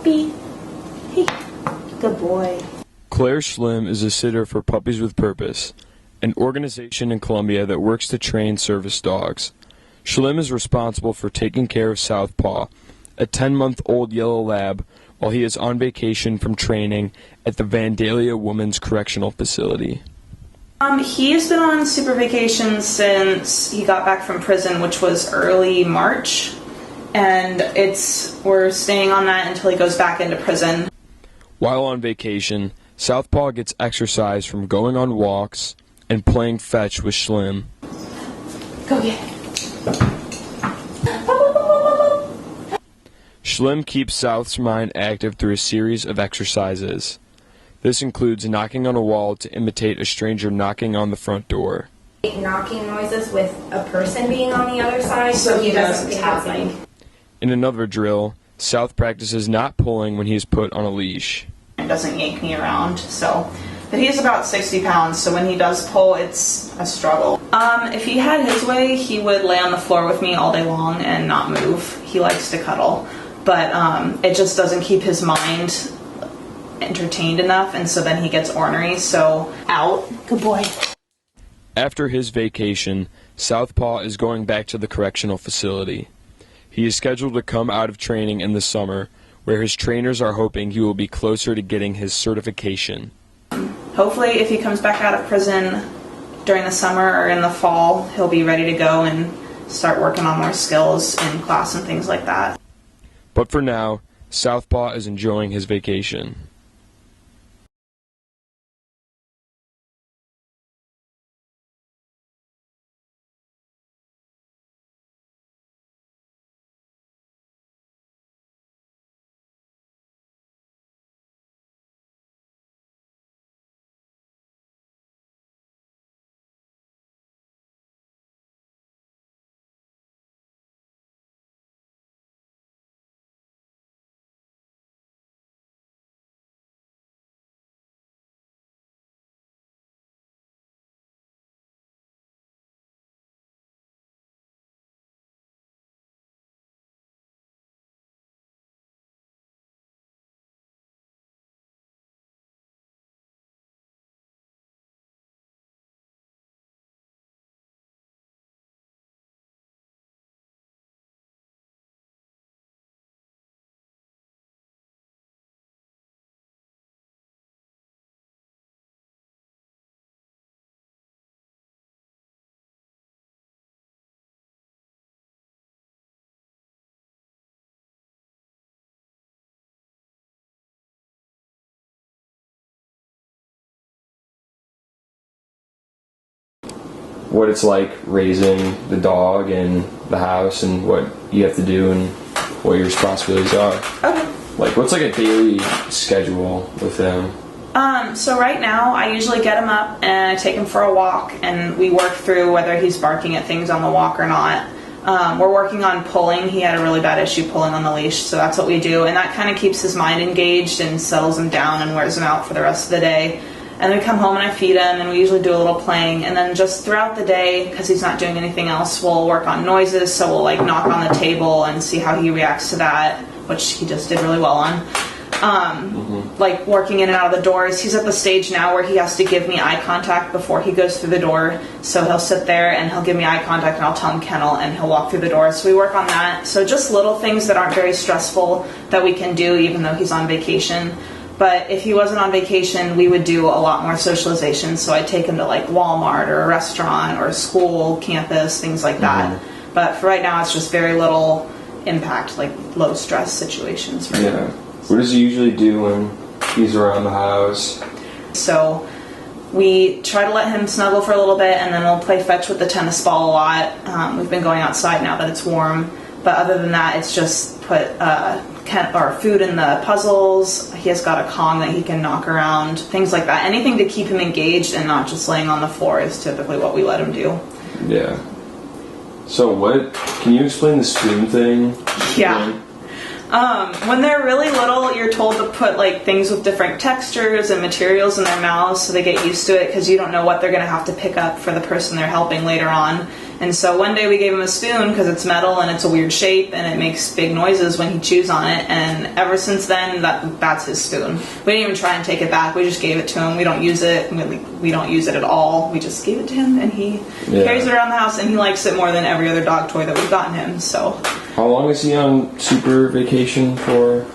puppy. Hey, good boy. Claire Schlim is a sitter for Puppies with Purpose, an organization in Columbia that works to train service dogs. Schlim is responsible for taking care of Southpaw, a 10-month-old yellow lab, while he is on vacation from training at the Vandalia Women's Correctional Facility. He's been on super vacation since he got back from prison, which was early March, and we're staying on that until he goes back into prison. While on vacation, Southpaw gets exercise from going on walks and playing fetch with Schlim. Go get it. Schlim keeps South's mind active through a series of exercises. This includes knocking on a wall to imitate a stranger knocking on the front door. Knocking noises with a person being on the other side, so he doesn't tap me. In another drill, South practices not pulling when he is put on a leash. It doesn't yank me around, but he's about 60 pounds, so when he does pull, it's a struggle. If he had his way, he would lay on the floor with me all day long and not move. He likes to cuddle, but it just doesn't keep his mind entertained enough, and so then he gets ornery, so out. Good boy. After his vacation, Southpaw is going back to the correctional facility. He is scheduled to come out of training in the summer, where his trainers are hoping he will be closer to getting his certification. Hopefully, if he comes back out of prison during the summer or in the fall, he'll be ready to go and start working on more skills in class and things like that. But for now, Southpaw is enjoying his vacation. What it's like raising the dog and the house and what you have to do and what your responsibilities are. Okay. Like, what's like a daily schedule with him? So right now, I usually get him up and I take him for a walk, and we work through whether he's barking at things on the walk or not. We're working on pulling. He had a really bad issue pulling on the leash, so that's what we do, and that kind of keeps his mind engaged and settles him down and wears him out for the rest of the day. And then we come home and I feed him, and we usually do a little playing. And then just throughout the day, because he's not doing anything else, we'll work on noises. So we'll like knock on the table and see how he reacts to that, which he just did really well on. Like working in and out of the doors. He's at the stage now where he has to give me eye contact before he goes through the door. So he'll sit there and he'll give me eye contact, and I'll tell him kennel, and he'll walk through the door. So we work on that. So just little things that aren't very stressful that we can do even though he's on vacation. But if he wasn't on vacation, we would do a lot more socialization. So I'd take him to like Walmart or a restaurant or a school, campus, things like that. But for right now, it's just very little impact, like low stress situations for him. What does he usually do when he's around the house? So we try to let him snuggle for a little bit, and then we'll play fetch with the tennis ball a lot. We've been going outside now that it's warm. But other than that, it's just put food in the puzzles. He has got a Kong that he can knock around, things like that. Anything to keep him engaged and not just laying on the floor is typically what we let him do. Yeah. So can you explain the spoon thing? Yeah. When they're really little, you're told to put like things with different textures and materials in their mouths so they get used to it, because you don't know what they're going to have to pick up for the person they're helping later on. And so one day we gave him a spoon because it's metal and it's a weird shape and it makes big noises when he chews on it. And ever since then, that's his spoon. We didn't even try and take it back. We just gave it to him. We don't use it. We don't use it at all. We just gave it to him, and he carries it around the house, and he likes it more than every other dog toy that we've gotten him. So. How long is he on super vacation for?